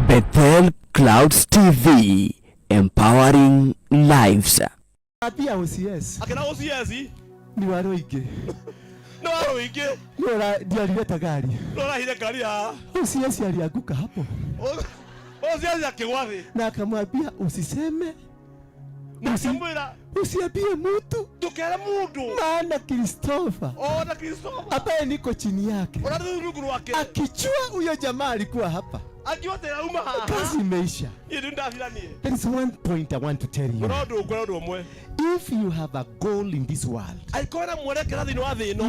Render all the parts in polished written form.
Bethel Clouds TV, empowering lives. Apia OCS. Akina OCS? Ni Waruinge. No Waruinge. Ndura ndialileta gari. Ndura hile gari ha. OCS alianguka hapo. OCS akigwathi. Na akamwambia usiseme. Nasemwira usiambie mtu. Tukere mtu. Maana Christopher. Na Christopher. Ambaye niko chini yake. Unadhuru wake. Akichua huyo jamaa alikuwa hapa. Akiwote ya uma ha. Kazi imeisha. There is one point I want to tell you. If you have a goal in this world, you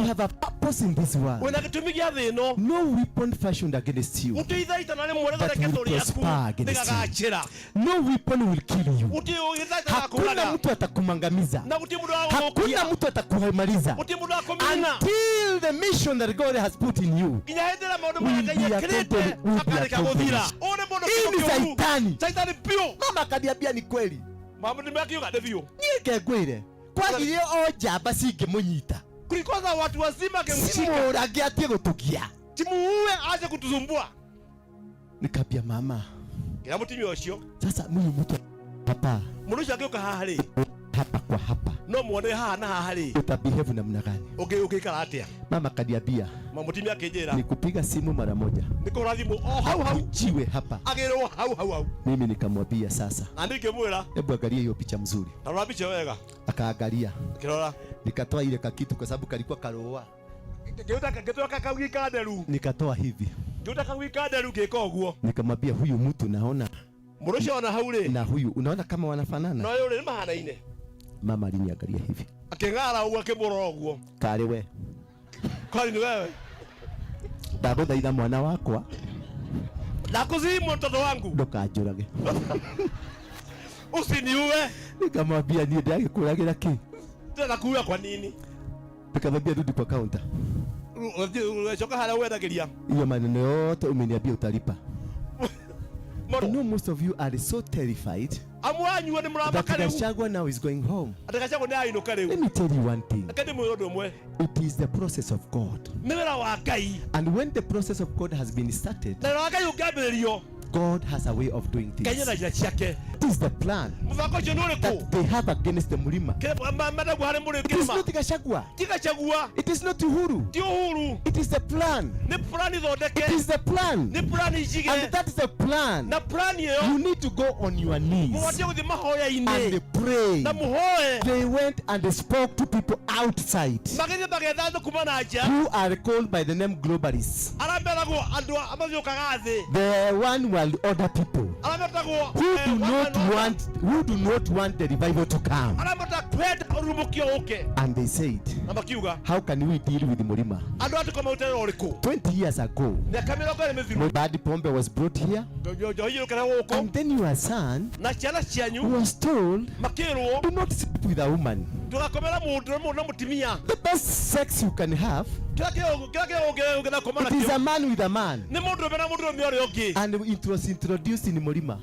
have a purpose in this world, no weapon fashioned against you that will prosper against you. No weapon will kill you. Hakuna mtu atakumangamiza. Hakuna mtu atakumaliza. Until the mission that God has put in you will be accomplished. Hii ni saitani. Mama kaniambia ni kweli. Mama nimekiuka devio. Nieke kweli. Kwa ile oja basi ingemunyita. Kulikoza watu wazima kemshika. Simu ragiatie gutugia. Timuue aje kutuzumbua. Nikapia mama. Kila mtimi ocio. Sasa mimi mtu hapa. Munusha akiuka hahali. Hapa kwa hapa. No muone haha na hahali. Utabehave namna gani? Okay karatia. Mama kaniambia. Mama mtimi akejera. Nikupiga simu mara moja. Niko radhimu hau jiwe hapa. Agero hau. Mimi nikamwambia sasa. Andike mwera. Hebu angalia hiyo picha mzuri. Tarora picha wega. Akaangalia. Kirora. Nikatoa ile kakitu kwa sababu kalikuwa karoa. Geuta kakawika nderu. Nikatoa hivi. Geuta kakawika nderu geka uguo. Nikamwambia huyu mtu naona. Murusha wana haure. Na huyu unaona kama wanafanana? No yule mahanaine. Mama aliniangalia hivi. Akengara uguo akimuro uguo. Kale we. Kwani ni wewe? Ndaguthaitha mwana wakwa. Nakuzimu mtoto wangu. Ndukajurage. Usiniue. Nikamwambia ni ndiye kuragira ki. Tena kuua kwa nini? Nikamwambia rudi kwa counter. Choka hala uendagiria. Hiyo maneno yote umeniambia utalipa. I know most of you are so terrified. Amwanyu ni mramba kale. Gachagua now is going home. Atagachagua ni ainuka leo. Let me tell you one thing. Akade muyodo mwe. It is the process of God. Nimera wa Ngai. And when the process of God has been started, na Ngai ugabirio. God has a way of doing things. Kenya na jira chake. It is the plan that they have against the MURIMA. It is not Gachagua. It is not Uhuru. It is the plan. It is the plan. And that is the plan. You need to go on your knees and pray. They went and they spoke to people outside who are called by the name globalists. The one will order people who do not want the revival to come. And they said, how can we deal with MURIMA? 20 years ago, Badi Pombe was brought here, and then your son was told, do not sleep with a woman. The best sex you can have, it is a man with a man. And it was introduced in MURIMA.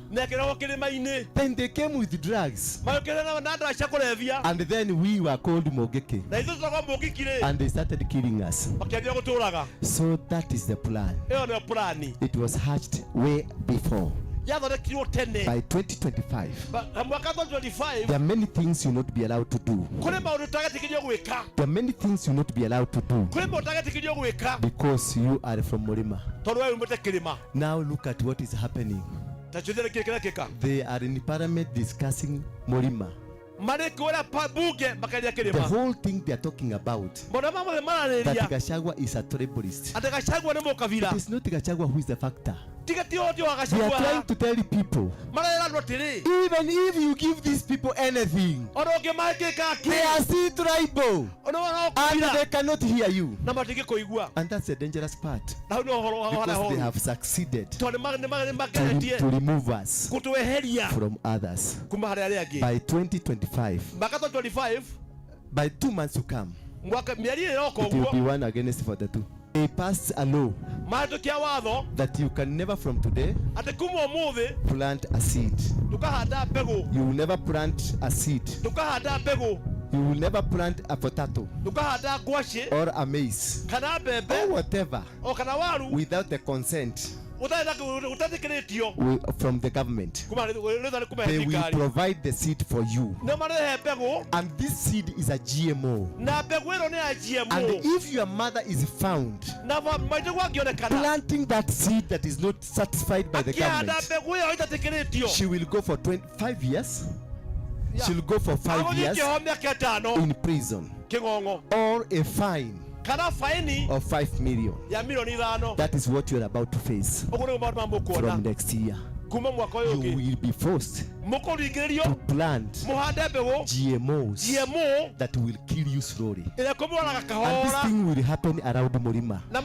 Then they came with drugs. And then we were called Mogeke. And they started killing us. So that is the plan. It was hatched way before. By 2025, there are many things you will not be allowed to do. There are many things you will not be allowed to do because you are from MURIMA. Now look at what is happening. They are in parliament discussing MURIMA. The whole thing they are talking about, that Gachagua is a tribalist. It is not Gachagua who is the factor. They are trying to tell people, even if you give these people anything, they are still tribal and they cannot hear you. And that's the dangerous part, because they have succeeded to remove us from others. By 2025, by 2 months to come, it will be 1 against 42. They passed a law that you can never from today plant a seed. You will never plant a seed. You will never plant a potato ndukahanda ngwaci or a maize kana mbembe or whatever kana waru without the consent utathikiririo from the government. They will provide the seed for you, and this seed is a GMO. And if your mother is found planting that seed that is not satisfied by the government, she will go for 25 years. She will go for 5 years in prison or a fine of 5 million. That is what you are about to face from next year. You will be forced to plant GMOs that will kill you slowly. And this thing will happen around MURIMA. At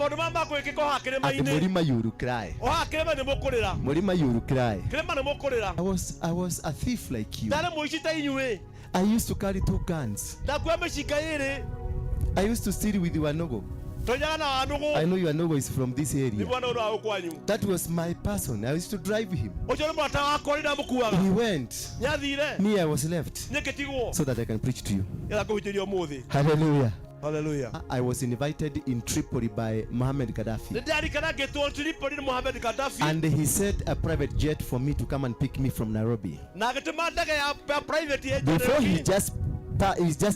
MURIMA you will cry. MURIMA you will cry. I was a thief like you. I used to carry 2 guns. I used to steal with Wanogo. I know Wanogo is from this area. That was my person. I used to drive him. He went. Me, I was left so that I can preach to you. Hallelujah. Hallelujah. I was invited in Tripoli by Mohammed Gaddafi. And he sent a private jet for me to come and pick me from Nairobi. Before he just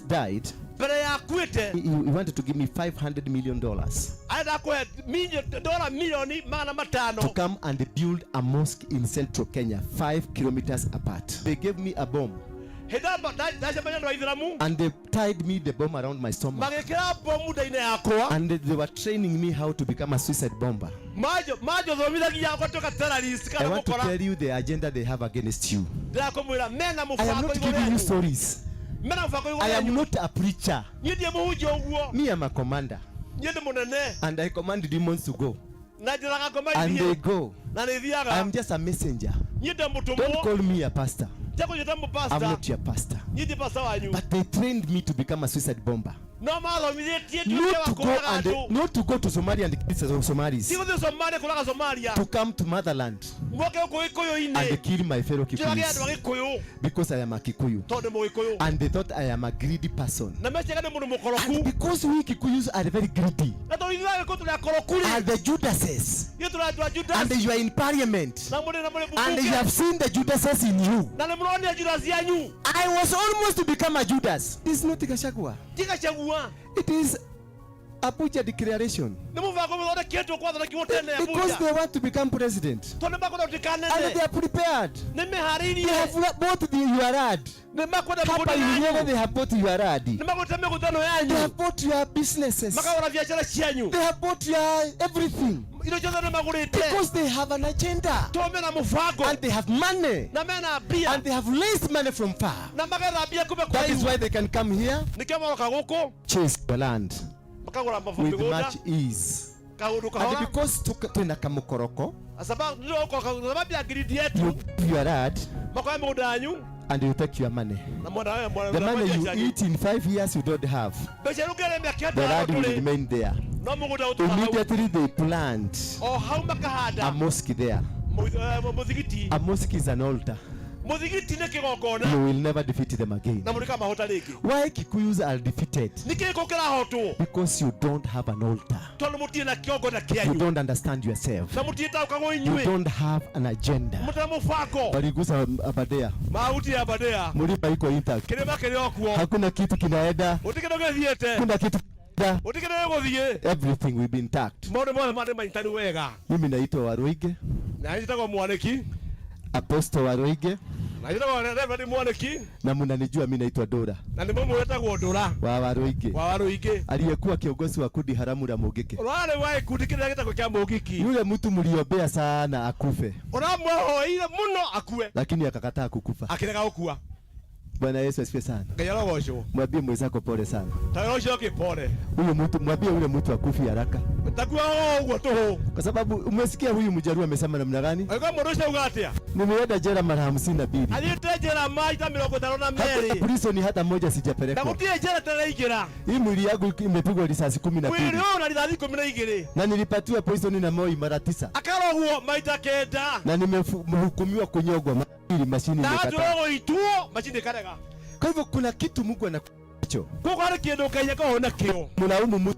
died, he wanted to give me $500 million to come and build a mosque in central Kenya, 5 kilometers apart. They gave me a bomb and they tied me the bomb around my stomach, and they were training me how to become a suicide bomber. I want to tell you the agenda they have against you. I am not giving you stories. I am not a preacher. Me, am a commander, and I command demons to go, and they go. I am just a messenger. Don't call me a pastor. I'm not your pastor. But they trained me to become a suicide bomber. Not to go to Somalia and kill Somalis. To come to motherland and kill my fellow Kikuyus because I am a Kikuyu. And they thought I am a greedy person. And because we Kikuyus are very greedy, are the Judases, and you are in parliament, and you have seen the Judases in you. I was almost to become a Judas. This is not Gachagua. It is a Abuja declaration. Because they want to become president. And they are prepared. They have bought your ad. They have bought your ad. They have bought your businesses. They have bought your everything. Because they have an agenda. And they have money. And they have raised money from far. That is why they can come here, chase the land with much ease. And because tuna kamukoroko, you your ad and you take your money. The money you eat in 5 years you don't have. The ad will remain there. Immediately they plant a mosque there. A mosque is an altar. You will never defeat them again. Why Kikuyus are defeated? Because you don't have an altar. You don't understand yourself. You don't have an agenda. Waligusa abadea. Muripa iko intact. Hakuna kitu kinaenda. Kuna kitu. Everything will be intact. Mimi naitwa Waruinge. Apostle Waruinge. Na mnanijua mimi naitwa Ndura. Wa Waruinge. Aliyekuwa kiongozi wa kundi haramu la Mogiki. Yule mtu mliombea sana akufe. Lakini akakataa kukufa. Bwana Yesu asifiwe sana. Mwambie mwenzako pole sana. Huyu mtu mwambie yule mtu akufi haraka. Kwa sababu umesikia huyu mjaruo amesema namna gani? Nimeenda jela mara 52. Hata prison hata moja sijapelekwa. Hii mwili yangu imepigwa risasi 12. Na nilipatiwa poison na moi mara 9. Na nimehukumiwa kunyogwa mashini imekataa. Kwa hivyo kuna kitu Mungu nacho. Kuko hari kindu Ngai kahona kio. Mlaumu mtu.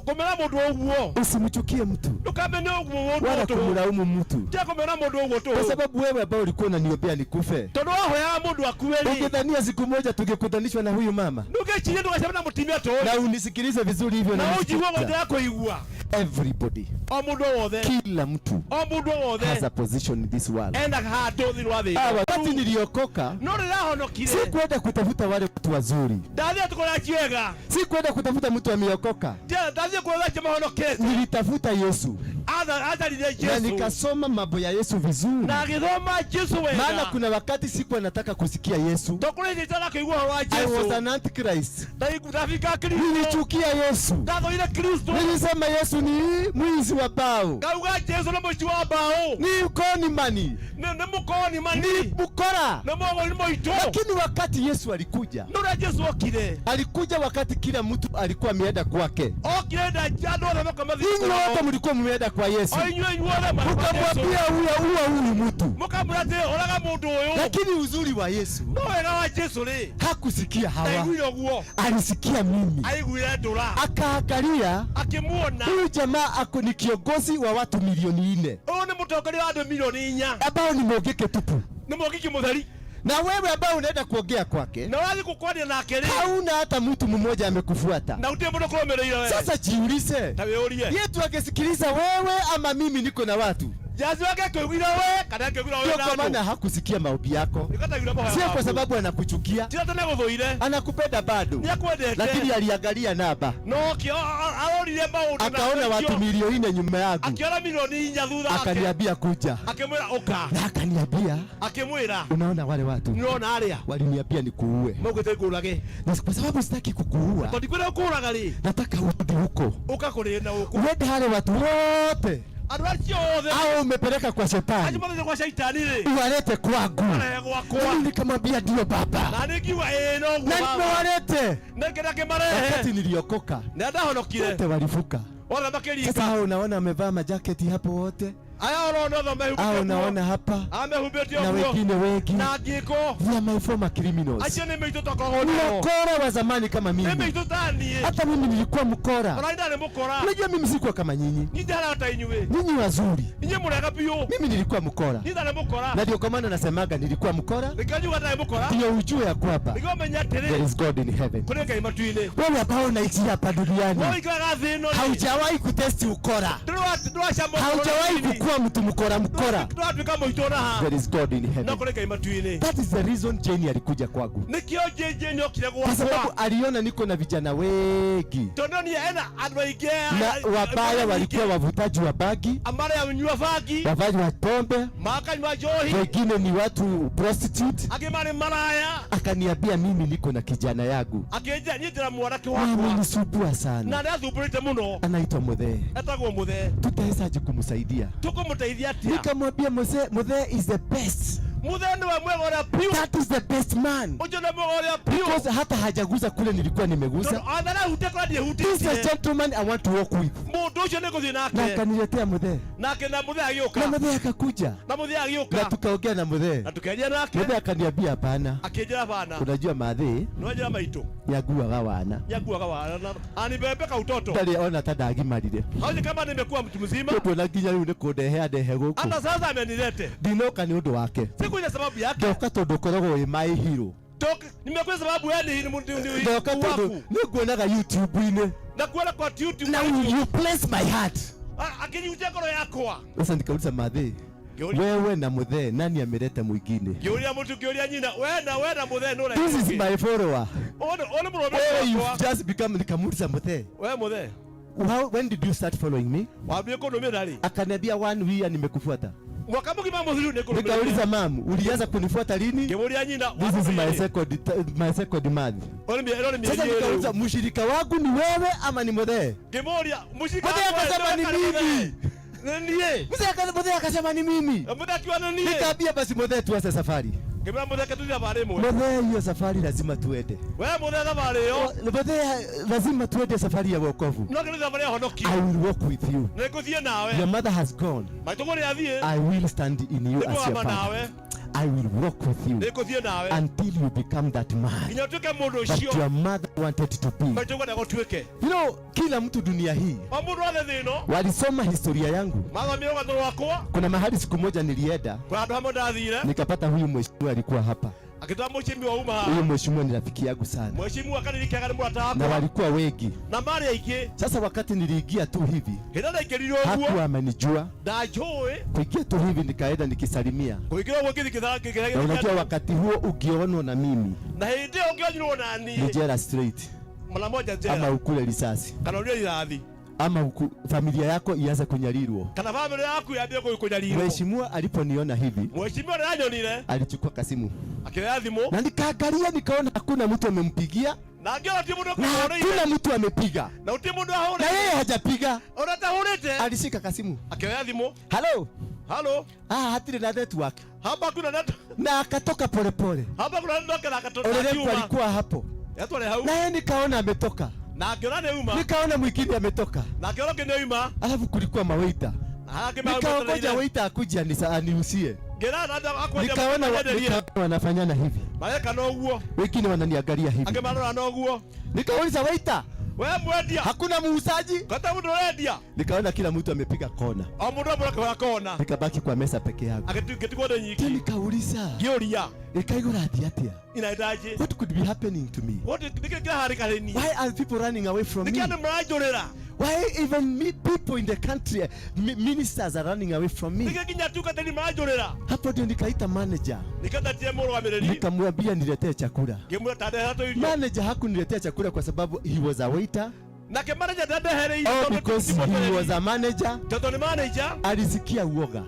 Kumera mundu uguo. Usimchukie mtu. Ndukamene uguo mundu. Wala kumlaumu mtu. Tia kumera mundu uguo tu. Kwa sababu wewe ambao ulikuwa unaniombea nikufe. Tondu wahoya mundu akuweli. Ungedhania siku moja tungekutanishwa na huyu mama. Ndugechire ndugacema na mutimia to. Na unisikilize vizuri hivyo na ujiwe ngoja yako igua. Everybody. O mundu wothe. Kila mtu. O mundu wothe. Has a position in this world. Enda hado thirwa thi. Wakati niliokoka. No rirahonokire. Si kwenda kutafuta wale watu wazuri. Ndathia tukora kiega. Si kwenda kutafuta mtu ameokoka. Ndathia kuona jamaa honokete. Nilitafuta Yesu. Hata ni Yesu. Na nikasoma mambo ya Yesu vizuri. Na ngithoma Yesu wega. Maana kuna wakati sikuwa nataka kusikia Yesu. Tokore nitaka kuigua wa Yesu. I was an antichrist. Ndafika Kristo. Nilichukia Yesu. Ndathira Kristo. Nilisema Yesu ni mwizi wa bao. Kauga Yesu na mwizi wa bao. Ni mkoni mani. Ni mkoni mani. Ni mkora. Na mwogo ni moito. Lakini wakati Yesu alikuja. Ndura Yesu okire. Alikuja wakati kila mtu alikuwa ameenda kwake. Okire na jado na kama hivi. Ninyi wote mlikuwa mmeenda kwa Yesu. Mkamwambia huyu mtu. Mkamwambia oraga mundu uyu. Lakini uzuri wa Yesu. No wega wa Yesu ri. Hakusikia hawa. Aiguire guo. Alisikia mimi. Aiguire Ndura. Akaangalia. Akimuona. Huyu jamaa ako ni kiongozi wa watu milioni 4. Huyu ni mtongoria wa watu milioni 4. Ambao ni mogeke tupu. Ni mogeke muthari. Na wewe ambao unaenda kuongea kwake. Na wazi kukwania na akeri. Hauna hata mtu mmoja amekufuata. Na utie mbona kuomereira wewe. Sasa jiulize. Taweorie. Yetu angesikiliza wewe ama mimi niko na watu. Jazi wake kuigwira wewe, kana kuigwira wewe. Kwa maana hakusikia maombi yako. Sio kwa sababu anakuchukia. Tira tena guthuire. Anakupenda bado. Niakwendete. Lakini aliangalia namba. No kio arorire maundu na. Akaona watu milioni 4 nyuma yangu. Akiona milioni 4 thutha wake. Akaniambia kuja. Akimwira uka. Na akaniambia. Akimwira. Unaona wale watu. Unaona aria. Waliniambia nikuue. Mogete kurage. Na kwa sababu sitaki kukuua. Ndikwenda kuraga ri. Nataka urudi huko. Ukakurenda huko. Uende wale watu wote. Au umepeleka kwa shetani. Kwa shetani ri. Uwalete kwangu. Mimi nikamwambia ndio baba. Na nikiwa no baba. Na niwalete. Ningedake marehe. Wakati niliokoka. Na ndahonokire. Wote walifuka. Wala makelika. Sasa unaona amevaa majaketi hapo wote. Au unaona hapa. Na wengine wengi. Na giko. They are my former criminals. Achane mimi mtoto akaona. Mkora wa zamani kama mimi. Mimi tutani. Hata mimi nilikuwa mkora. Unaenda ni mkora. Unajua mimi sikuwa kama nyinyi. Nidala hata inywe. Nyinyi wazuri. Nyinyi murega pio. Mimi nilikuwa mkora. Nidala mkora. Na ndio kwa maana nasemaga nilikuwa mkora. Nikajua hata mkora. Ndio ujue ya kwamba. Nigomenya tere. There is God in heaven. Kuna kai matuine. Wewe ambao unaishi hapa duniani. Wewe ikaga thino. Haujawahi kutesti ukora. Haujawahi kukuwa mtu mkora. There is God in heaven. That is the reason Jane alikuja kwangu. Kwa sababu aliona niko na vijana wengi. Na wabaya walikuwa wavutaji wa bagi. Wavaji wa pombe. Wengine ni watu prostitute. Akaniambia mimi niko na kijana yangu. Amenisumbua sana. Anaitwa Muthe. Tutawezaje kumsaidia? Nikamwambia Muthe is the best. That is the best man. Because hata hajaguza kule nilikuwa nimeguza. This is a gentleman I want to walk with. Na akaniletea Muthe. Na Muthe akakuja. Na tukaongea na Muthe. Muthe akaniambia hapana. Unajua Mathe. Yaguaga wana. Taliona tadagimarire. Kama nimekuwa mtu mzima. Ndio nginya riu nikundehea ndehe guku. Hata sasa amenilete. Ndinoka ni undu wake. Sikuja sababu yake. Ndoka tondu koragwo wi my hero. Nimekuja sababu yeye ni mtu ndoka tondu niguonaga YouTube-ini. Na kuona kwa YouTube. Now you place my heart. Akiniutia koro yakwa. Sasa nikauliza Mathe. Wewe na Muthe nani ameleta mwingine? Kiuria mtu kiuria nyina. Wewe na Muthe nura. This is my follower. Ole mrobe. You just become nikamuuliza Muthe. Wewe Muthe. When did you start following me? Waambie kono mimi ndali. Akaniambia 1 year nimekufuata. Mwaka mmoja mambo zuri niko. Nikauliza mam, ulianza kunifuata lini? Kiuria nyina. This is my second month. Sasa nikauliza mshirika wangu ni wewe ama ni Muthe? Kiuria mshirika wangu akasema ni mimi. Ndiye. Muthe akasema ni mimi. Muthe akiwa nani? Nikaambia basi Muthe tuanze safari. Muthe hiyo safari lazima tuende. Wewe Muthe safari hiyo. Muthe lazima tuende safari ya wokovu. I will walk with you. Nikuthie nawe. Your mother has gone. I will stand in you as your father. I will walk with you until you become that man that your mother wanted to be. You know, kila mtu dunia hii walisoma historia yangu. Kuna mahali siku moja nilienda nikapata huyu mheshimiwa alikuwa hapa. Huyu mheshimiwa ni rafiki yangu sana. Na walikuwa wengi. Sasa wakati niliingia tu hivi, hakuwa amenijua. Kuingia tu hivi nikaenda nikisalimia. Na unajua wakati huo ukionwa na mimi ni jela straight. Ama ukule risasi. Ama familia yako ianze kunyalirwa. Mheshimiwa aliponiona hivi, alichukua kasimu. Na nikaangalia nikaona hakuna mtu amempigia. Na hakuna mtu amepiga. Na yeye hajapiga. Alishika kasimu. Hello. Hello. Hatile na network. Hapa kuna network. Na akatoka pole pole. Hapa kuna network na akatoka. Alikuwa hapo. Na yeye nikaona ametoka. Nikaona mwingine ametoka. Alafu kulikuwa mawaita. Nikaongoja waita akuja aniusie. Nikaona wanafanyana hivi. Wengine wananiangalia hivi. Nikauliza waita, hakuna muuzaji? Nikaona kila mtu amepiga kona. Nikabaki kwa mesa peke yangu. Nikauliza, ikaigura atia? What could be happening to me? Why are people running away from me? Why even people in the country, ministers are running away from me? Hapo ndio nikaita manager. Nikamwambia niletee chakula. Manager hakuniletea chakula kwa sababu he was a waiter. Oh, because he was a manager. Alisikia uoga.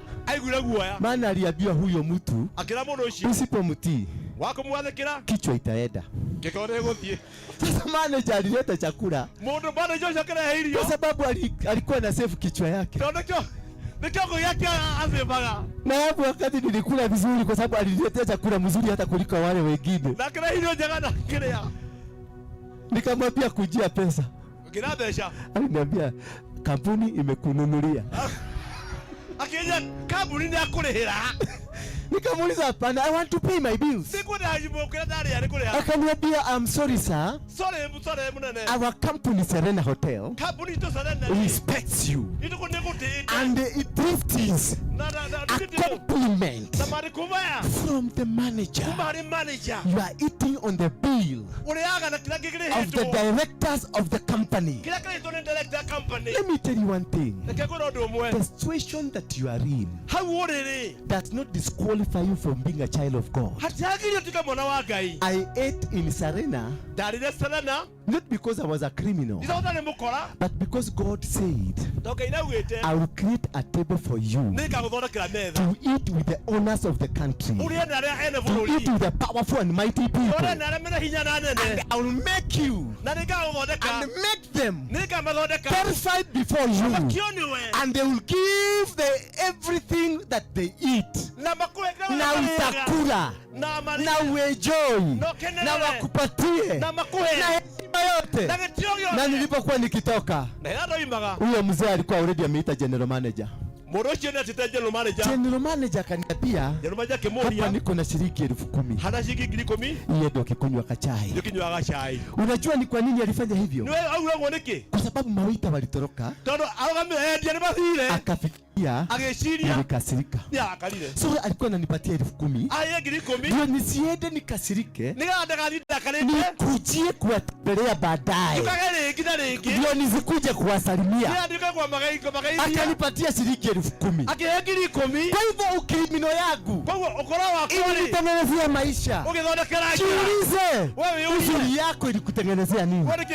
Maana aliambiwa huyo mtu usipomtii kichwa itaenda. Sasa manager alileta chakula kwa sababu alikuwa na save kichwa yake. Na hapo wakati nilikula vizuri kwa sababu alileta chakula mzuri hata kuliko wale wengine. Nikamwambia kujia pesa. Aliniambia kampuni imekununulia. Akija kampuni ni akurehera. Nikamuuliza hapana, I want to pay my bills. Akaniambia I'm sorry sir. Our company Serena Hotel respects you. And it is a compliment from the manager. You are eating on the bill of the directors of the company. Let me tell you one thing. The situation that you are in does not disqualify you from being a child of God. I ate in Serena not because I was a criminal, but because God said, I will create a table for you to eat with the owners of the country, to eat with the powerful and mighty people, and I will make you and make them terrified before you, and they will give everything that they eat. Na utakula, na uenjoy, na wakupatie, na heshima yote. Na nilipokuwa nikitoka, huyo mzee alikuwa already ameita general manager. General manager akaniambia, hapa niko na shilingi 10,000. Yeye ndio kikunywa kachai. Unajua ni kwa nini alifanya hivyo? Kwa sababu mawaita walitoroka. Akafikia nikasirika. So alikuwa ananipatia 10,000. Ndio nisiende nikasirike. Nikujie kuwatembelea baadaye. Ndio nisikuje kuwasalimia. Akanipatia shilingi 10,000. Kwa hivyo ukimino yangu ilikutengenezea maisha. Jiulize, uzuri yako ilikutengenezea nini? Wewe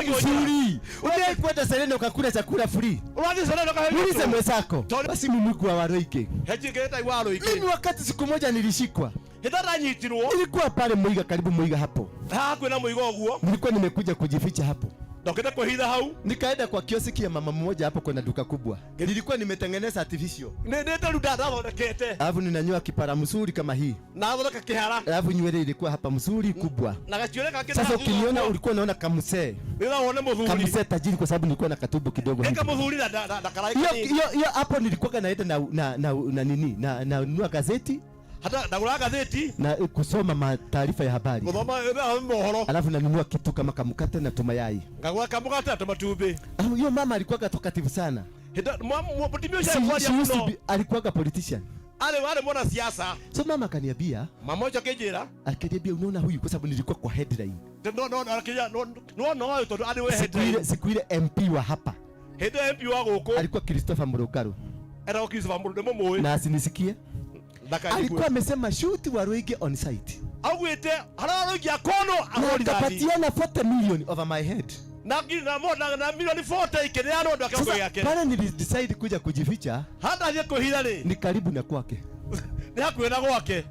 mzuri, umewahi kwenda Serena ukakula chakula free? Jiulize mwenzako. Basi Mungu wa Waruinge. Mimi wakati siku moja nilishikwa. Nilikuwa pale Muiga, karibu Muiga hapo. Nilikuwa nimekuja kujificha hapo. Nikaenda kwa kioski ya mama mmoja hapo, kuna duka kubwa. Nilikuwa nimetengeneza artificial. Alafu ninanyoa kipara mzuri kama hii. Alafu nywele ilikuwa hapa mzuri kubwa. Sasa ukiniona ulikuwa unaona kamsee. Kamsee tajiri kwa sababu nilikuwa na katubu kidogo. Hiyo hapo nilikuwa naenda na nini? Na nunua gazeti. hata ndagura gazeti na kusoma taarifa ya habari, alafu nanunua kitu kama kamukate na tumayai, ngagura kamukate na tumatumbĩ. Huyo mama alikuwa talkative sana. Alikuwa politician. Ale mwana siasa. So mama akaniambia, mama moja kejera, akaniambia unaona huyu, kwa sababu nilikuwa kwa headline. No to ale we headline. Siku ile MP wa hapa. MP wa goko alikuwa Christopher Murugaro. Era Christopher Murugaro na asinisikie. Alikuwa amesema shoot Waruinge on site. Agwete hararugi akono ahori dadi. Akapatiana 40 million over my head. Na milioni 40 ikineano ndo akiongo yake. Pale nilidecide kuja kujificha. Hata hiyo kuhila ni karibu na kwake. Ni hakuenda kwake.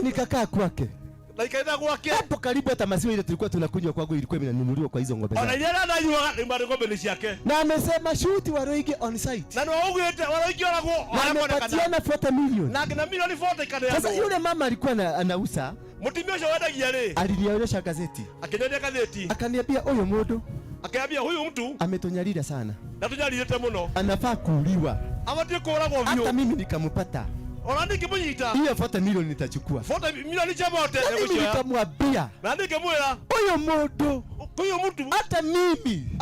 Nikakaa kwake. Na ikaenda kwake. Hapo karibu hata maziwa ile tulikuwa tunakunywa kwangu ilikuwa inanunuliwa kwa hizo ng'ombe. Anajua ni ng'ombe ni yake. Na amesema shoot Waruinge on site. Na ugwete Waruinge wanago. Anapatiana 40 million. Na milioni 40 ikaneano. Sasa yule mama alikuwa anauza. Mutimisho wadagia le. Alinionyesha gazeti. Akinionyesha gazeti. Akaniambia huyo mudu. Akaambia huyu mtu ametonyalida sana. Na tunyalilete muno. Anafaa kuuliwa. Amatie kuoragwo vyo. Hata mimi nikampata. Ona nikimunyita. Hiyo 40 milioni nitachukua. 40 milioni chamote. Mimi nikamwambia. Na nikimwela. Huyo mudu. Huyo mtu. Hata mimi.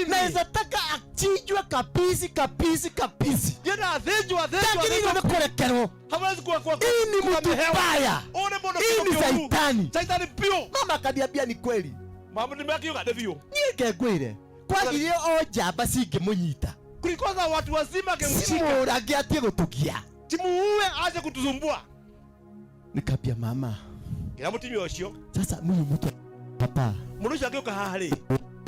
Naweza taka achinjwe kabisi. Yena athinjwa. Lakini ndio nakurekero. Hawezi kuwa. Hii ni mtu mbaya. One bono. Hii ni saitani. Saitani pio. Mama akaniambia ni kweli. Mama nimeakiuka devio. Ngegwire. Kwa ile oja basi ingemunyita. Kulikoza watu wazima kemshika. Simurage atie gutugia. Timuue aje kutuzumbua. Nikambia mama. Kila mtimi ocio. Sasa mimi mtu papa. Murusha geuka haha ri.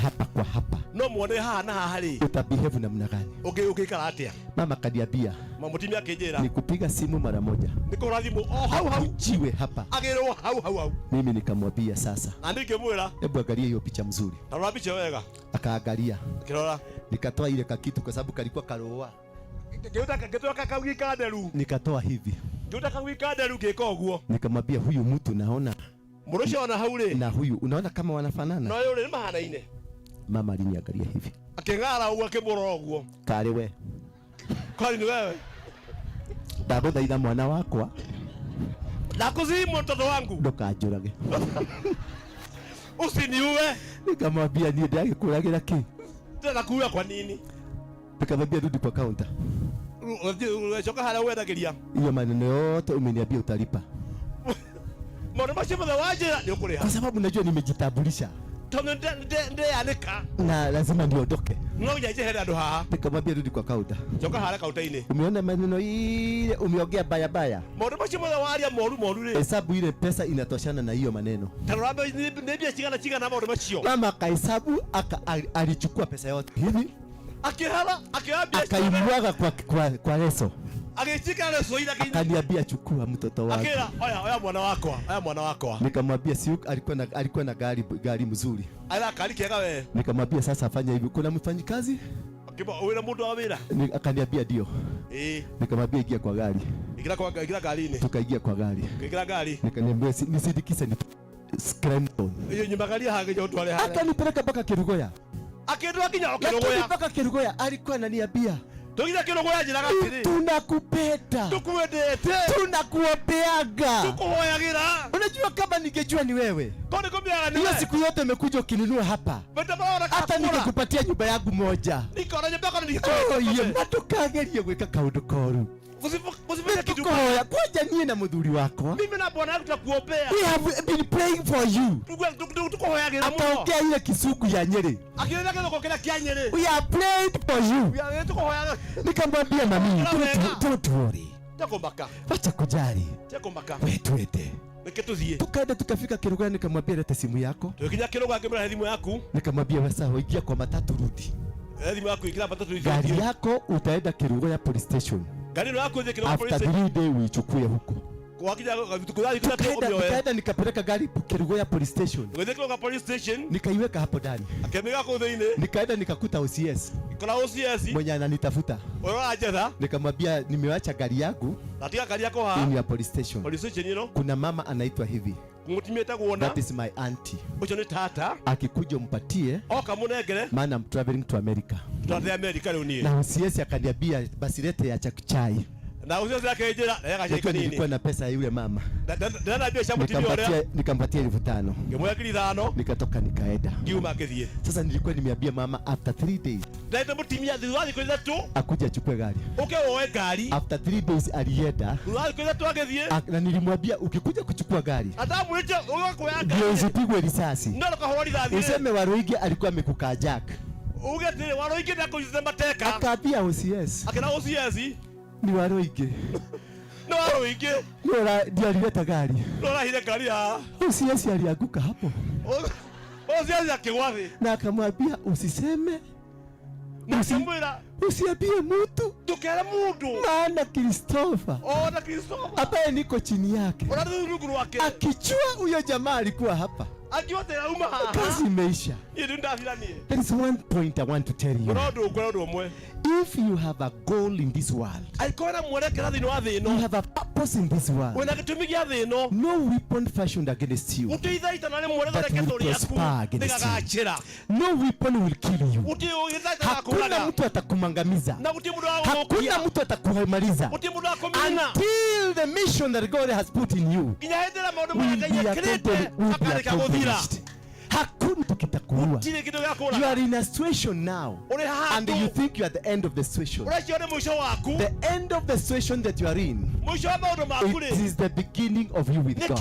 Hapa kwa hapa. No muone haha na haha ri. Utabehave namna gani? Ukikala atia. Mama kaniambia. Mama mtimi akejera. Nikupiga simu mara moja. Niko radhimu hau. Jiwe hapa. Agero hau. Mimi nikamwambia sasa. Andike mwela. Hebu angalia hiyo picha mzuri. Tarora picha wega. Akaangalia. Kirora. Nikatoa ile kakitu kwa sababu kalikuwa karoa. Geuta kakawika nderu. Nikatoa hivi. Geuta kakawika nderu geko guo. Nikamwambia huyu mtu naona. Murusha wana haure. Na huyu unaona kama wanafanana? No yule ni mahanaine. Mama aliniangalia hivi. Akengara uwa keboro guo. Kale we. Kwani ni wewe? Ndaguthaitha mwana wakwa. Nakuzimu mtoto wangu. Ndukajurage. Usiniue. Nikamwambia ni ndiye kuragira ki. Tena kuua kwa nini? Nikamwambia rudi kwa counter. Choka hala wewe ndagiria. Hiyo maneno yote umeniambia utalipa. Mbona mashimo za waje ni ukuliha? Kwa sababu najua nimejitambulisha. Tono nde anika. Na lazima niondoke. Ngoja je hela ndo haha. Nikamwambia rudi kwa counter. Choka hala counter ile. Umeona maneno ile umeongea baya. Mbona mashimo za walia moru le. Hesabu ile pesa inatoshana na hiyo maneno. Taraba nibia chingana na mbona mashio. Mama kahesabu alichukua pesa yote. Hivi akihala akiambia akaimwaga kwa leso. Akichika leso ile akaniambia chukua mtoto wangu. Akira oya mwana wako. Nikamwambia si alikuwa na gari mzuri. Ala kali kiaga wewe. Nikamwambia sasa afanya hivi. Kuna mfanyikazi? Akiba wewe mtu wa wira. Akaniambia ndio. Nikamwambia ingia kwa gari. Ingia garini. Tukaingia kwa gari. Ingia gari. Nikamwambia nisidikise ni Scranton. Hiyo nyumba gari haja utwale hala. Akanipeleka mpaka Kirugoya. Akendwa kinya Kirugoya. Mpaka Kirugoya alikuwa ananiambia Togida Kirugoya jina gakiri. Tunakupenda. Tukuwendete. Tunakuombeaga. Tukuhoyagira. Unajua kama ningejua ni wewe. Kone kombiaga ni wewe. Hiyo siku yote umekuja ukinunua hapa. Hata ningekupatia nyumba yangu moja. Niko na nyumba yako nilitoa. Hiyo natukagerie gweka kaundu koru. Usifanye kitu baya. Kwaja niye na mudhuri wako. Mimi na bwana yangu tutakuombea. We have been praying for you. Tukuhoyagira Mungu. Ataongea ile kisugu ya Nyeri. Akienda kile kokela kia Nyeri. We have prayed for you. We tukuhoyaga. Nikamwambia mami, don't worry. Takombaka. Acha kujali. Takombaka. Twende. Nikituzie. Tukaenda tukafika Kirugoya nikamwambia leta simu yako. Tukinya Kirugoya akimra simu yako. Nikamwambia sasa ingia kwa matatu rudi. Simu yako ingia matatu rudi. Gari yako utaenda Kirugoya police station. Gari yako ingia Kirugoya police station. After 3 days uichukue huko. Kwa akija tukudali tunatoka Nikaenda nikapeleka gari Kirugoya police station. Nikaenda police station. Nikaiweka hapo ndani. Akemega kwa dhine. Nikaenda nikakuta OCS. Kuna OCS. Mwenye ananitafuta. Wewe aje da? Nikamwambia nimeacha gari yangu. Natika gari yako ha. Ni ya police station. Police station you know. Kuna mama anaitwa hivi. Kumutimia takuona. That is my auntie. Ucho ni tata. Akikuja umpatie. Kamunegere. Maana I'm traveling to America. Tunaenda America leo ni. Na OCS akaniambia basi lete ya chai. Na usiweze yake jela yakashika nini? Nilikuwa na pesa ya yule mama. Ndio biashara mtimio leo. Nikampatia 5,000. Ngemwekili 5. Nikatoka nikaenda. Giuma akithie. Sasa nilikuwa nimeambia mama after 3 days. Ndio mtimia dhiwazi kwenda tu. Akuja achukue gari. Okay, oe gari. After 3 days alienda. Dhiwazi kwenda tu akithie. Na nilimwambia ukikuja kuchukua gari. Adamu hicho uko yake. Ndio usipigwe risasi. Ndio kahori dhathi. Useme Waruinge alikuwa amekukajak. Ugetire Waruinge na kuzima teka. Akaambia OCS. Akina OCS. Ni Waruinge. No Waruinge. Ndio alileta gari. Ndio ile gari ya. OCS alianguka hapo. OCS akigwathi. Na akamwambia usiseme. Usiambie mtu. Tukere mtu. Maana Christopher. Na Christopher. Hapa niko chini yake. Unadhuru wake. Akichua huyo jamaa alikuwa hapa. Akiwote ya uma. Kazi imeisha. There is one point I want to tell you. If you have a goal in this world, you have a purpose in this world, no weapon fashioned against you that will prosper against you. No weapon will kill you. Hakuna mtu atakumangamiza. Hakuna mtu atakumaliza. Until the mission that God has put in you will be accomplished. Hakuna tukitakuua. You are in a situation now and you think you are at the end of the situation. The end of the situation that you are in, it is the beginning of you with God.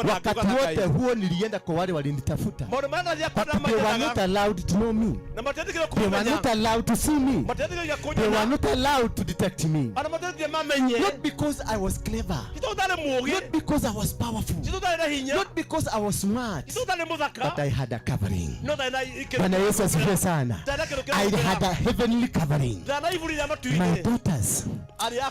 Wakati wote huo nilienda kwa wale walinitafuta. They were not allowed to know me. They were not allowed to see me. They were not allowed to detect me. Not because I was clever. Not because I was powerful. Not because I was smart. But I had a covering. Bwana Yesu asifiwe sana. I had a heavenly covering. My daughters,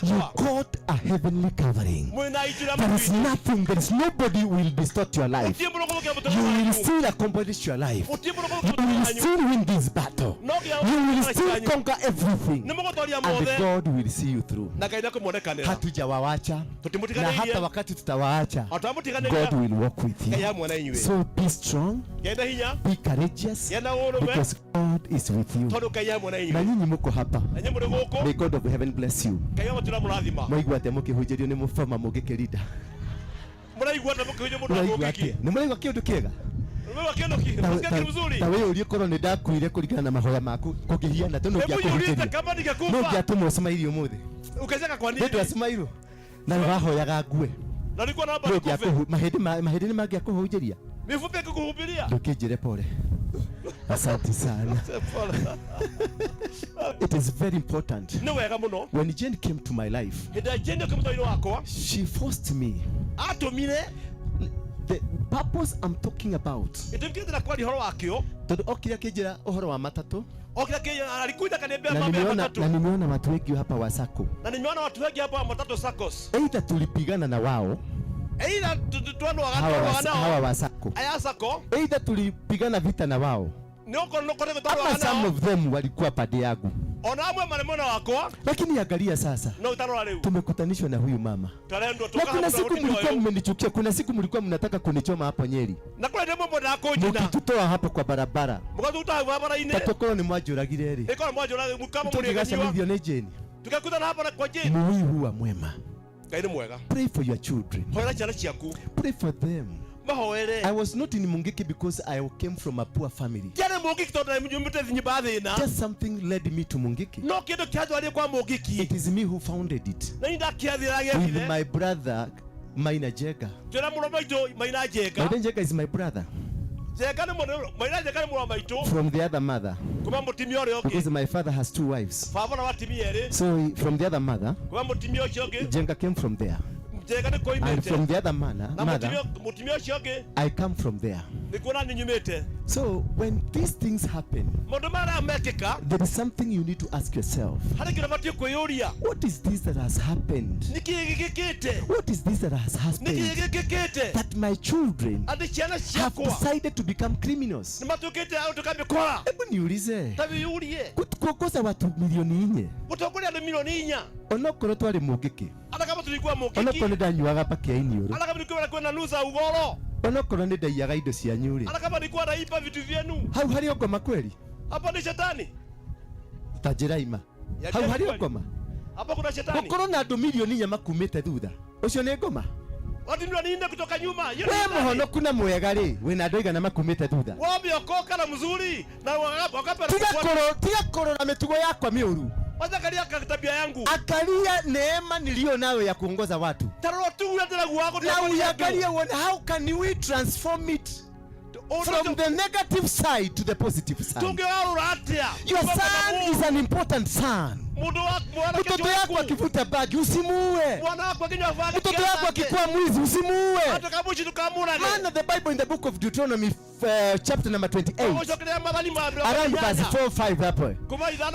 you got a heavenly covering. There is nothing, there is nobody will distort your life. You will still accomplish your life. You will still win this battle. You will still conquer everything. And God will see you through. Hatujawawacha. Na hata wakati tutawaacha, God will walk with you. So be strong. Be courageous. Because God is with you. Na nyinyi mko hapa. May God of heaven bless you. Mwaigua ate mukihujirio ni mufama mugikirida. Muraigua kindu kiega. Na wewe ulikorwo ni ndakuire kurigana na mahoya maku kugihiana tu nungiatumwo smile umuthi ukajaka kwa nini ndio smile na wahoyaga ngue na nilikuwa naomba mahindi ni mangia kuhujiria mifupe kukuhubiria ndukijire pole. Asante sana. It is very important. When Jane came to my life, she forced me. The purpose I'm talking about. Na nimeona watu wengi hapa wa sako. Either tulipigana na wao. Hawa wa sako. Either tulipigana vita na wao. Ama some of them walikuwa pande yangu. Lakini angalia sasa. Tumekutanishwa na huyu mama. Na kuna siku mlikuwa mmenichukia, kuna siku mlikuwa mnataka kunichoma hapo Nyeri. Mkitutoa hapo kwa barabara. Tatokoro ni mwajuragire ri. Tukigashanithio ni Jane. Mungu huwa mwema. Pray for your children. Pray for them. I was not in Mungiki because I came from a poor family. Just something led me to Mungiki. It is me who founded it. With my brother, Maina Jega. Maina Jega is my brother. From the other mother. Because my father has 2 wives. So from the other mother, Jenga came from there. And from the other mother, I come from there. So when these things happen, there is something you need to ask yourself. What is this that has happened? What is this that has happened? That my children have decided to become criminals. Hebu niulize, kukosa watu milioni 4 onokoro twari Mungiki, onokoro ni ndanyuaga pake iniuru, onokoro ni ndaiyaga indo cia nyuri, hau hari ngoma kweli? Hapa ni shetani tajiraima. Hau hari ngoma. Hapa kuna shetani. Gukoro na andu milioni nya makumite thutha. Ucio ni ngoma. Watu ndio ninde kutoka nyuma. We muhono kuna mwega ri. We na andu igana makumite thutha. Wameokoka na mzuri na wakapera. Tiga koro na mitugo yakwa miuru. Wacha kalia tabia yangu. Akalia neema nilio nayo ya kuongoza watu. Taroro tu unataka wako. Na uangalie how can we transform it from the negative side to the positive side. Your son is an important son. Mtoto yako akivuta bagi usimuue. Mtoto yako akikuwa mwizi usimuue. Man, the Bible in the book of Deuteronomy chapter number 28 around verse 4-5 hapo.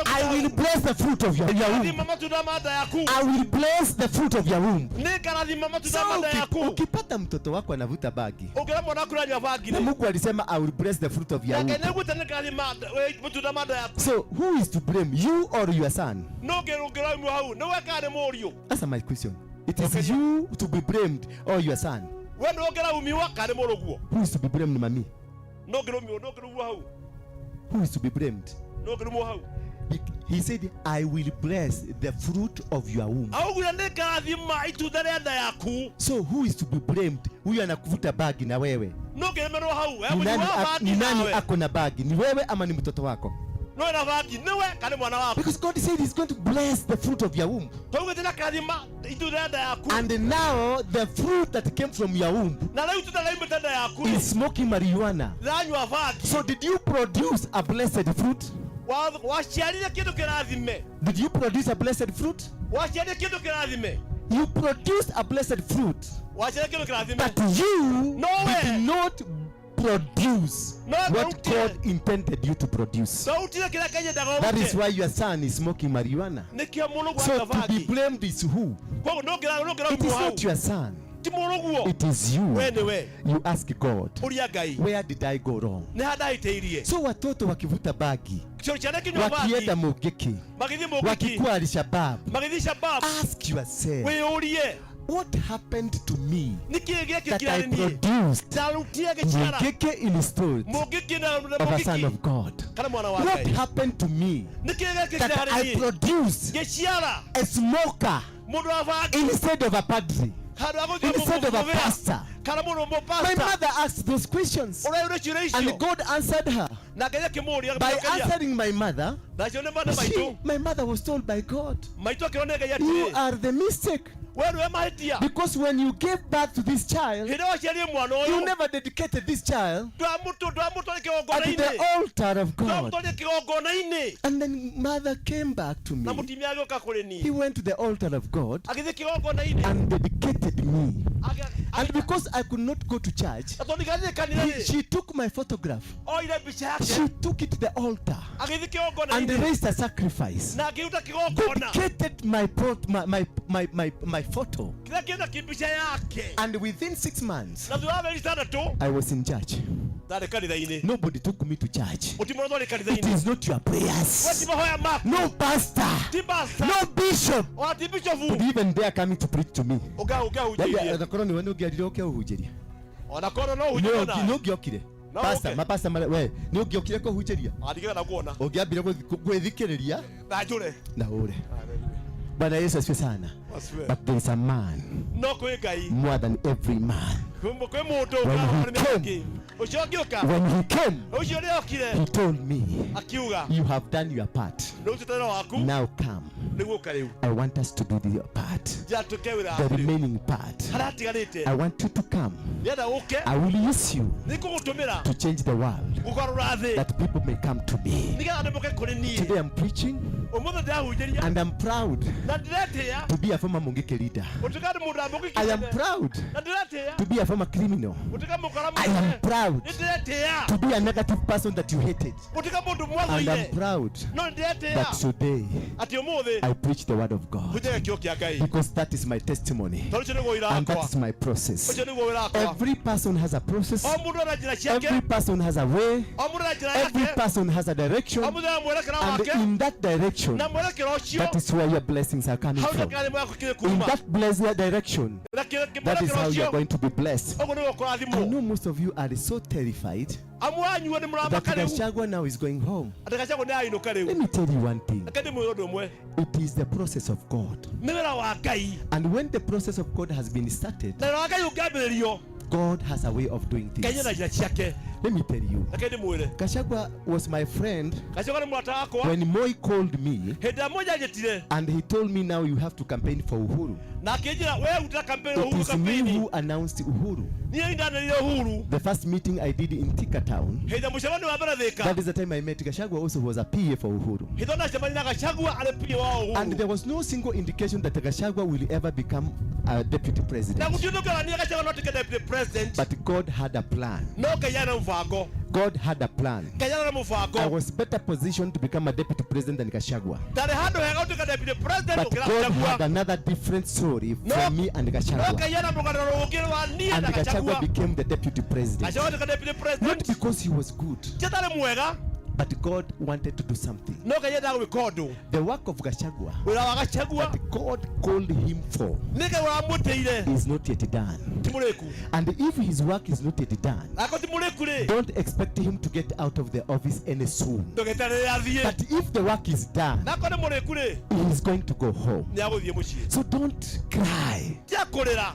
I will bless the fruit of your womb. I will bless the fruit of your womb. So ukipata mtoto wako anavuta bagi, na Mungu alisema I will bless the fruit of your womb. So who is to blame, you or your son? That's my question. It is you to be blamed or your son? Who is to be blamed, mami? Who is to be blamed? He said, I will bless the fruit of your womb. So who is to be blamed? Huyu anakuvuta bagi na wewe. Ni nani ako na bagi? Ni wewe ama ni mtoto wako? Because God said He's going to bless the fruit of your womb. And now the fruit that came from your womb is smoking marijuana. So did you produce a blessed fruit? Did you produce a blessed fruit? You produced a blessed fruit, but you did not produce what God intended you to produce. That is why your son is smoking marijuana. So to be blamed is who? It is not your son. It is you. You ask God, where did I go wrong? So watoto wakivuta bagi, wakienda Mogeki, wakikuwa Al-Shabaab, ask yourself, what happened to me that I produced Mogeki installed of a son of God? What happened to me that I produced a smoker instead of a padre, instead of a pastor? My mother asked those questions, and God answered her. By answering my mother, my mother was told by God, you are the mistake. Because when you gave birth to this child, you never dedicated this child at the altar of God. And then mother came back to me. He went to the altar of God and dedicated me. And because I could not go to church, she took my photograph. She took it to the altar and raised a sacrifice. Dedicated my photo. And within 6 months, I was in church. Nobody took me to church. It is not your prayers. No pastor, no bishop would even dare coming to preach to me. Pastor, mapasta we ni ugiokire ko hujeria adigera na kuona ugiambire gwithikiriria na ure Bwana Yesu asifiwe sana. But there is a man more than every man. When he came, he told me, you have done your part. Now come. I want us to do the part. The remaining part. I want you to come. I will use you to change the world, that people may come to me. Today I'm preaching, and I'm proud to be a former Mungeke leader. I am proud to be a former criminal. I am proud to be a negative person that you hated. And I'm proud that today I preach the word of God, because that is my testimony and that is my process. Every person has a process. Every person has a way. Every person has a direction. And in that direction, that is where your blessings are coming from. In that blessed direction, that is how you are going to be blessed. I know most of you are so so terrified that Gachagua now is going home. Let me tell you one thing. It is the process of God. And when the process of God has been started, God has a way of doing things. Let me tell you, Gachagua was my friend when Moi called me and he told me, now you have to campaign for Uhuru. It is me who announced Uhuru. The first meeting I did in Thika Town, that is the time I met Gachagua, also was a PA for Uhuru. And there was no single indication that Gachagua will ever become a deputy president. But God had a plan. God had a plan. I was better positioned to become a deputy president than Gachagua. But God had another different story for me and Gachagua. And Gachagua became the deputy president. Not because he was good, but God wanted to do something. The work of Gachagua that God called him for is not yet done. And if his work is not yet done, don't expect him to get out of the office any soon. But if the work is done, he is going to go home. So don't cry.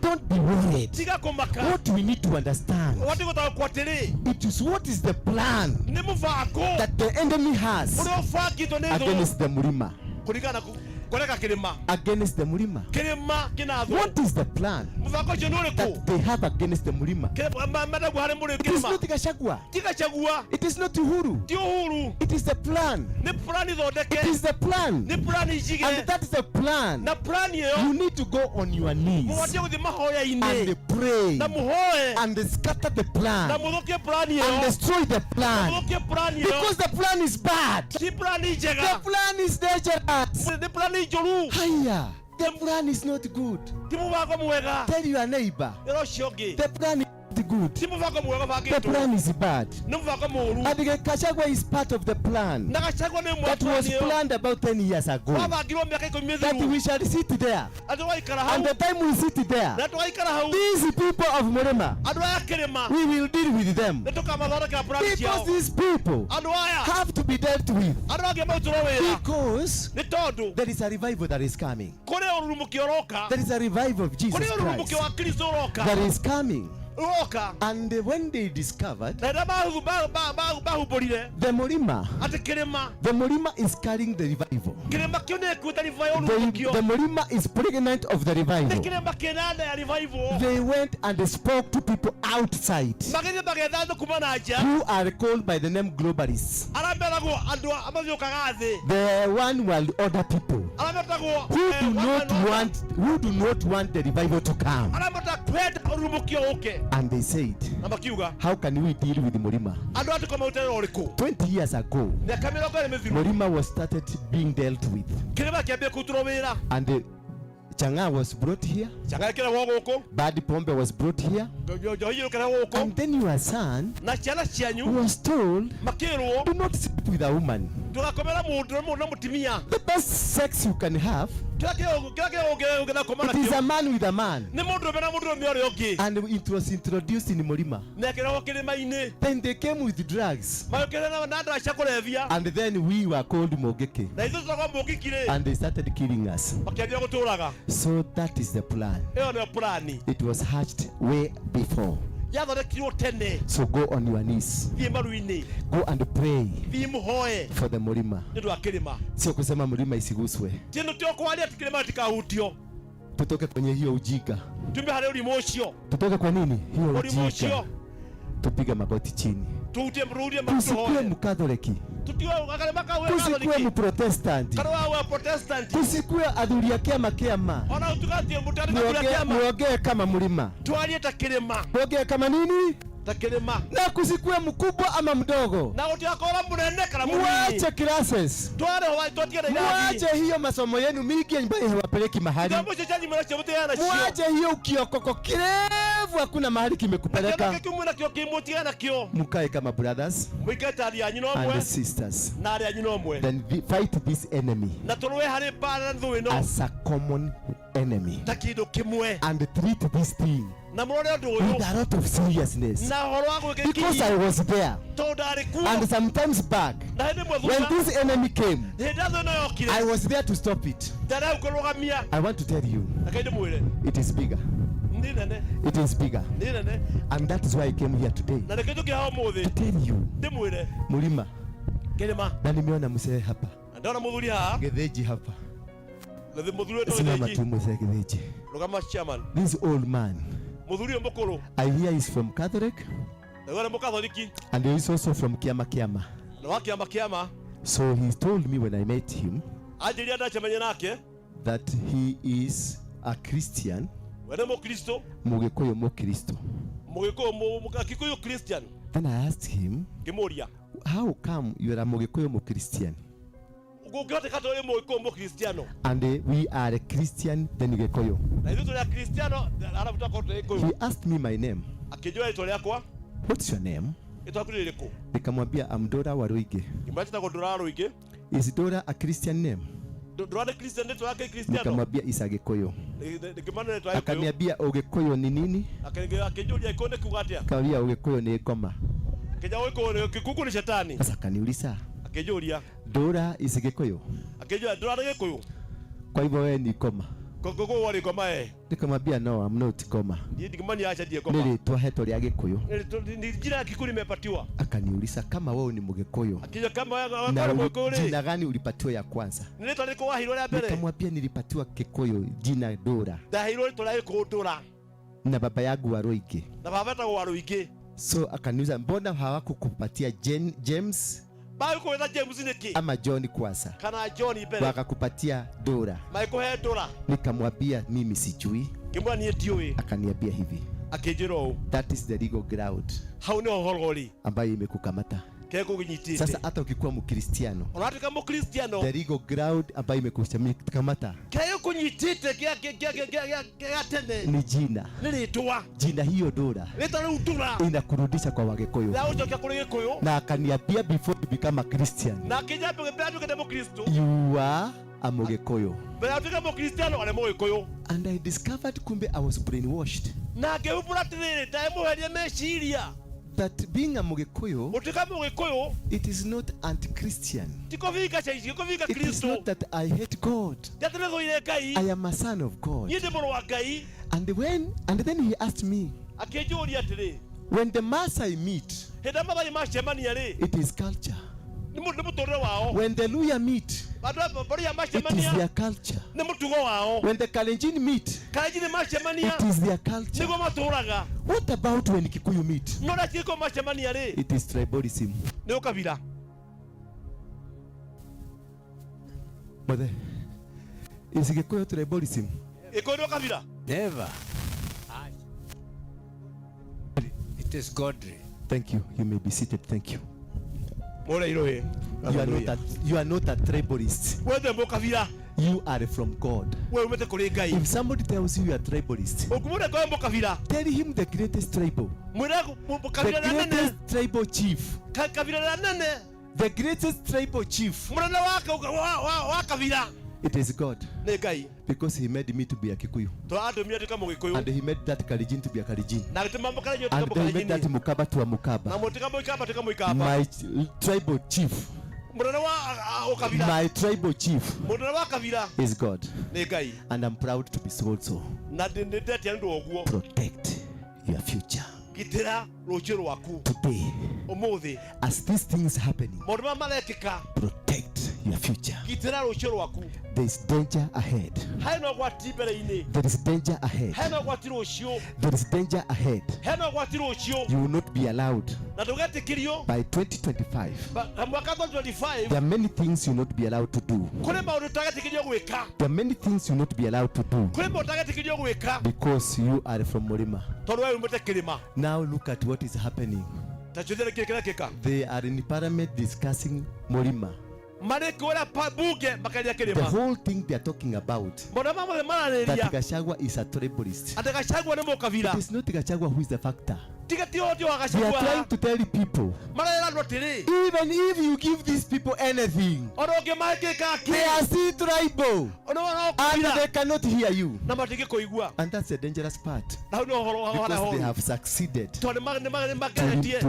Don't be worried. What we need to understand, it is what is the plan that the enemy has against the MURIMA. Against the MURIMA. What is the plan that they have against the MURIMA? It is not Gachagua. It is not Uhuru. It is the plan. It is the plan. And that is the plan. You need to go on your knees and pray and scatter the plan and destroy the plan, because the plan is bad. The plan is dangerous. Hiya. The plan is not good. Tell your neighbor, the plan is good. The plan is bad. And Gachagua is part of the plan that was planned about 10 years ago, that we shall sit there. And the time we sit there, these people of MURIMA, we will deal with them, because these people have to be dealt with, because there is a revival that is coming. There is a revival of Jesus Christ that is coming. And when they discovered the MURIMA is carrying the revival. The MURIMA is pregnant of the revival. They went and spoke to people outside who are called by the name globalists, the one world order people who do not want the revival to come. And they said, how can we deal with MURIMA? 20 years ago, MURIMA was started being dealt with. And Changa was brought here. Bad Pombe was brought here. And then your son was told, do not sleep with a woman. The best sex you can have, it is a man with a man. And it was introduced in MURIMA. Then they came with drugs. And then we were called Mogeke. And they started killing us. So that is the plan. It was hatched way before. So go on your knees. Go and pray for the MURIMA. Sio kusema MURIMA isiguswe. Tutoke kwenye hiyo ujinga. Tutoke kwa nini? Hiyo ujinga. Tupige magoti chini. Tusikue Mkatholiki. Tusikue Mprotestanti. Tusikue adhuria kiama kiama. Muongee kama MURIMA. Muongee kama nini? Na kusikue mkubwa ama mdogo. Muache classes. Muache hiyo masomo yenu mingi ambayo hawapeleki mahali. Muache hiyo ukiokoko kirefu hakuna mahali kimekupeleka. Mukae kama brothers and sisters. Then fight this enemy as a common enemy. And treat this thing with a lot of seriousness, because I was there. And sometimes back, when this enemy came, I was there to stop it. I want to tell you, it is bigger. It is bigger. And that is why I came here today to tell you, Murima, na nimeona mzee hapa, Getheji hapa, simama tu mzee Getheji. This old man, I hear he's from Catholic, and he is also from Kiama. So he told me when I met him that he is a Christian. Mugikuyu Christian. Then I asked him, how come you are a Mugikuyu Christian? And we are a Christian then Gikuyu. He asked me my name. What's your name? Nikamwambia I'm Ndura waruinge. Is Ndura a Christian name? Nikamwambia isa Gikuyu. Akaniambia Ugikuyu ni nini? Nikamwambia Ugikuyu ni ngoma. Sasa akaniuliza, Ndura is Gikuyu? Kwa hivyo wewe ni ngoma? Nikamwambia no, I'm not ngoma. Nilitwa heto ya Gikuyu. Akaniuliza kama wewe ni Mugikuyu, jina gani ulipatiwa ya kwanza? Nikamwambia nilipatiwa Gikuyu jina Ndura na baba yangu Waruinge. So akaniuliza mbona hawakukupatia James ama John kwanza, wakakupatia Ndura? Nikamwambia mimi sijui. Akaniambia hivi, that is the legal ground ambayo imekukamata. Sasa hata ukikuwa Mkristiano, the legal ground ambayo imekukamata ni jina. Jina hiyo Ndura inakurudisha kwa Wagikuyu. Na akaniambia before you become a Christian, you are a Mugikuyu. And I discovered kumbe I was brainwashed. That being a Mugikuyu, it is not anti-Christian. It is not that I hate God. I am a son of God. And then he asked me, when the mass I meet, it is culture. When the Luya meet, it is their culture. When the Kalenjin meet, it is their culture. What about when Kikuyu meet? It is tribalism. But is Kikuyu tribalism? Never. It is godly. Thank you. You may be seated. Thank you. You are not a tribalist. You are from God. If somebody tells you you are tribalist, tell him the greatest tribal. The greatest tribal chief. The greatest tribal chief. It is God. Because he made me to be a Kikuyu. And he made that Kalenjin to be a Kalenjin. And he made that Mukaba to a Mukaba. My tribal chief. My tribal chief is God. And I'm proud to be so. Protect your future. Today, as these things happening, protect your future. There is danger ahead. There is danger ahead. There is danger ahead. You will not be allowed. By 2025, there are many things you will not be allowed to do. There are many things you will not be allowed to do because you are from MURIMA. Now look at what is happening. They are in Parliament discussing MURIMA. The whole thing they are talking about, that Gachagua is a tribalist. It is not Gachagua who is the factor. They are trying to tell people, even if you give these people anything, they are still tribal and they cannot hear you. And that's the dangerous part, because they have succeeded to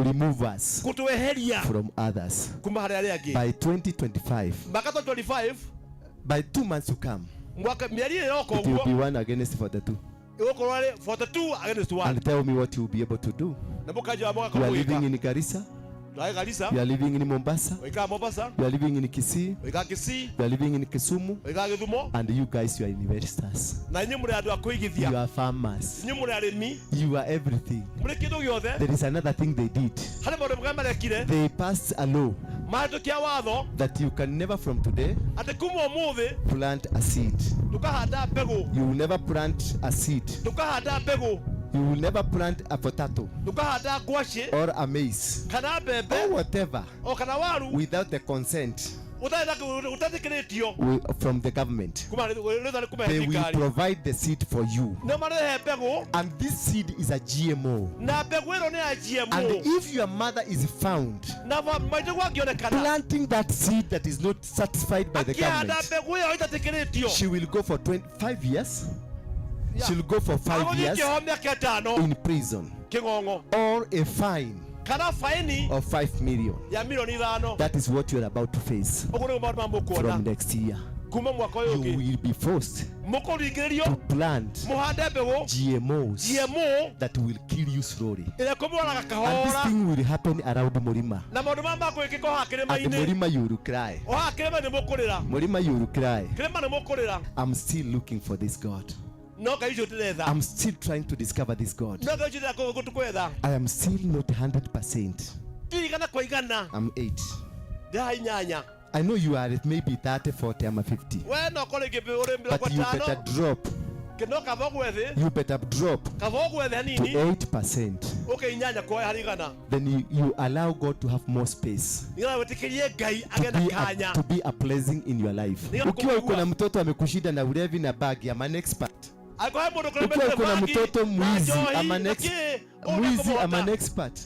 remove us from others. By 2025, by 2 months to come, it will be 1 against 42. And tell me what you will be able to do. You are living in Garissa, you are living in Mombasa, you are living in Kisii, you are living in Kisumu, and you guys, you are investors, you are farmers, you are everything. There is another thing they did. They passed a law that you can never from today plant a seed. You will never plant a seed. You will never plant a potato or a maize or whatever without the consent from the government. They will provide the seed for you. And this seed is a GMO. And if your mother is found planting that seed that is not satisfied by the government, she will go for 25 years. She'll go for 5 years in prison or a fine of 5 million. That is what you're about to face from next year. You will be forced to plant GMOs that will kill you slowly. And this thing will happen around MURIMA. At MURIMA you will cry. MURIMA you will cry. I'm still looking for this God. I'm still trying to discover this God. I am still not 100%. I'm 8. I know you are at maybe 30, 40, I'm 50. But you better drop. You better drop to 8%. Then you allow God to have more space to be a blessing in your life. Ukiwa uko na mtoto amekushida na ulevi na bag, I'm an expert. Ukiwa uko na mtoto mwizi, I'm an expert.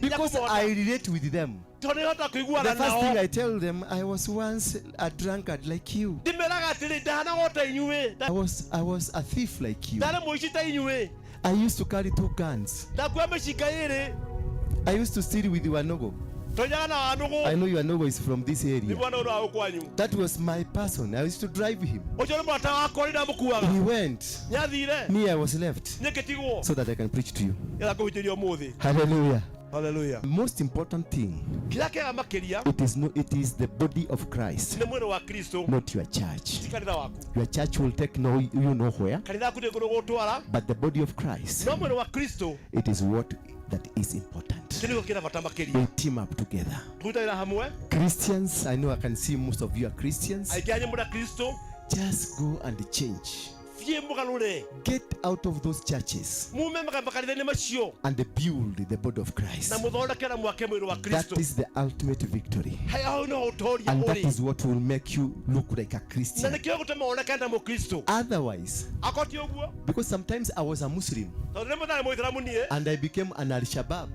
Because I relate with them. The first thing I tell them, I was once a drunkard like you. I was a thief like you. I used to carry 2 guns. I used to steal with Wanogo. I know Wanogo is from this area. That was my person. I used to drive him. He went. Me, I was left so that I can preach to you. Hallelujah. Hallelujah. The most important thing, it is the body of Christ, not your church. Your church will take you nowhere, but the body of Christ, it is what that is important. We team up together. Christians, I know I can see most of you are Christians. Just go and change. Get out of those churches and build the body of Christ. That is the ultimate victory. And that is what will make you look like a Christian. Otherwise, because sometimes I was a Muslim and I became an Al-Shabaab,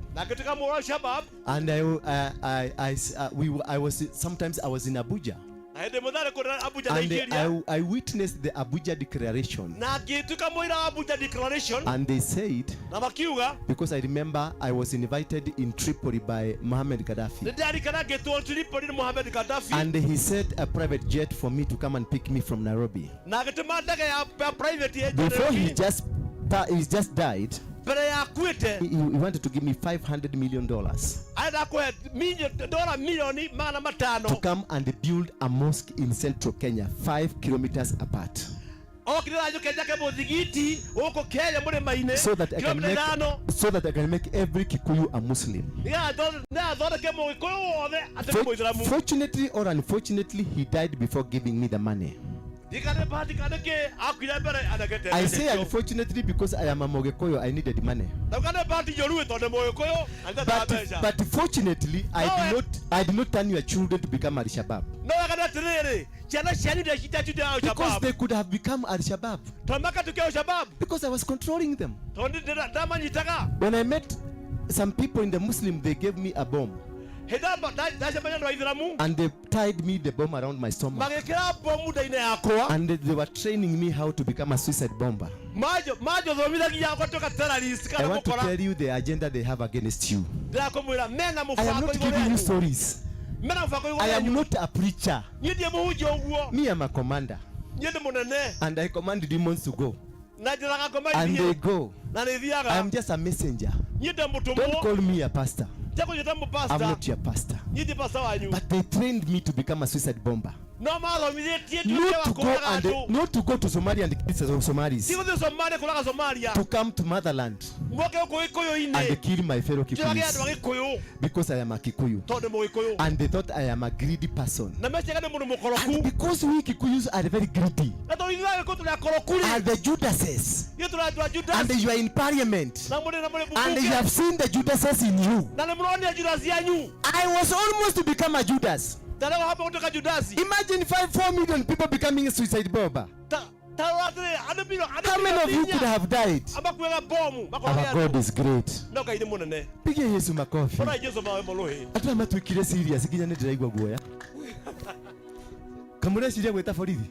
and I was in Abuja. And I witnessed the Abuja declaration. And they said, because I remember I was invited in Tripoli by Mohammed Gaddafi. And he sent a private jet for me to come and pick me from Nairobi. Before he just died, he wanted to give me $500 million to come and build a mosque in central Kenya, 5 kilometers apart. So that I can make every Kikuyu a Muslim. Fortunately or unfortunately, he died before giving me the money. I say unfortunately because I am a Mogekoyo, I needed money. But fortunately, I I did not turn your children to become Al-Shabaab. No, I cannot really. Because they could have become Al-Shabaab. Because I was controlling them. When I met some people in the Muslim, they gave me a bomb. And they tied me the bomb around my stomach. And they were training me how to become a suicide bomber. I want to tell you the agenda they have against you. I am not giving you stories. I am not a preacher. Me, I'm a commander. And I command demons to go. And they go. I am just a messenger. Don't call me a pastor. I'm not your pastor. But they trained me to become a suicide bomber. Not to go to Somalia and kill Somalis. To come to motherland and kill my fellow Kikuyus. Because I am a Kikuyu. And they thought I am a greedy person. And because we Kikuyus are very greedy, are the Judases. And you are in parliament. And you have seen the Judases in you. I was almost to become a Judas. Imagine 4 million people becoming a suicide bomber. How many of you could have died? Our God is great. Pigia Yesu makofi. Hata matuikire serious kinya ndiraigwa guoya. Kamura ciria gweta borithi.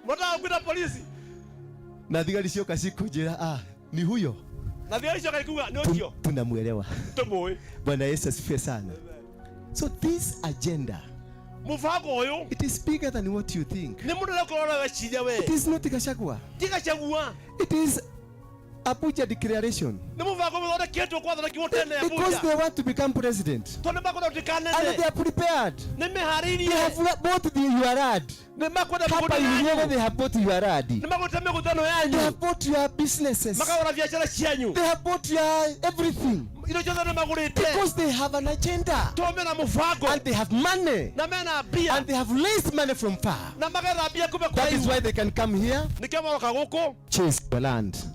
Mbona gweta polisi? Na thigari cioka cikujira ni huyo. Na thigari cioka ikuga ni ucio. Tunamuelewa. Tumui. Bwana Yesu asifiwe sana. So this agenda, it is bigger than what you think. It is not Gachagua. It is Abuja declaration. Because they want to become president. And they are prepared. They have bought the URAD. They have bought URAD. They have bought your businesses. They have bought your everything. Because they have an agenda. And they have money. And they have raised money from far. That is why they can come here, chase the land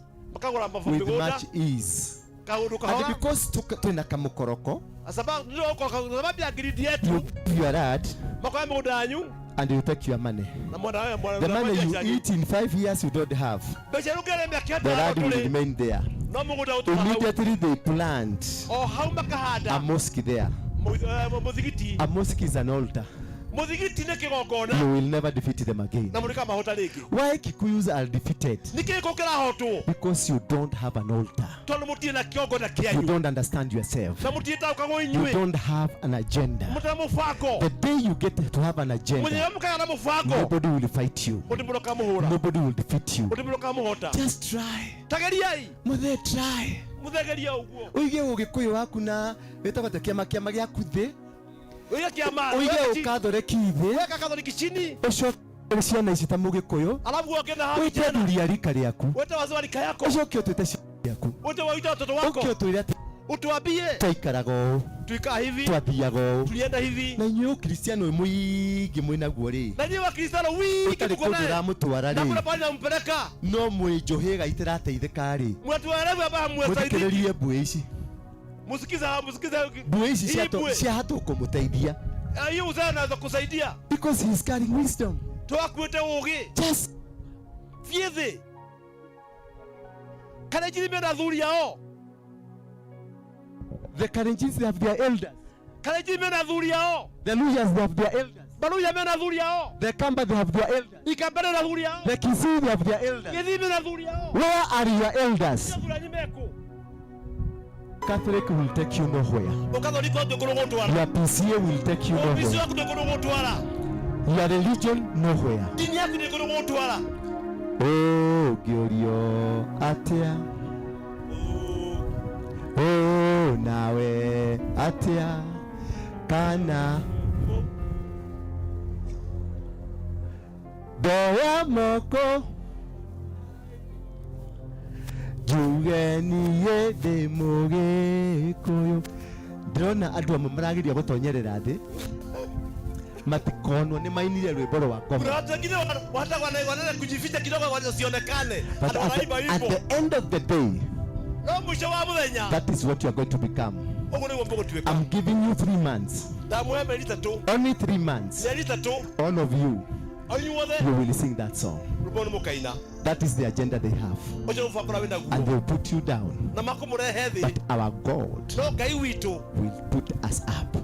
with much ease. And because tuna kamukoroko, you are ad, and you take your money. The money you eat in 5 years you don't have. The land will remain there. Immediately they plant a mosque there. A mosque is an altar. You will never defeat them again. Why Kikuyus are defeated? Because you don't have an altar. You don't understand yourself. You don't have an agenda. The day you get to have an agenda, nobody will fight you. Nobody will defeat you. Just try. Mother, try. Uige ugikuyu waku na wetagwo kiama gyaku thi. Uige ukathore kithi. Ucoke ciana ici ta mugikuyu. Wite athuri a rika riaku. Ucoke utwite ciana ciaku. Uke utwire ati twaikaraga ũũ, twathiaga ũũ. Na inyuĩ ũkristiano mũingĩ mwĩnaguo rĩ, ũtarĩ kũndũ ũramũtwara rĩ, no mwĩ njũhĩga itirateithĩka rĩ, mũthikĩrĩrie mbuĩ ici. Mbuĩ ici ciahatwo kũmũteithia. Because he is carrying wisdom. Just fiethe kana jiri mena athuri ao. The Kalenjins, they have their elders. The Luyas, they have their elders. The Kamba, they have their elders. The Kisii, they have their elders. Where are your elders? Catholic will take you nowhere. Your PCA will take you nowhere. Your religion, nowhere. Oh, Gyorio, Atea. Oh, nawe atia kana doya moko jugeni yede mugikuyu. Ndĩrona andũ amwe marageria gũtonyerera thĩ matikonwo nĩ mainire rwĩmbo rwa ngoma. But at the end of the day, that is what you are going to become. I'm giving you 3 months. Only 3 months. All of you will sing that song. That is the agenda they have. And they'll put you down. But our God will put us up.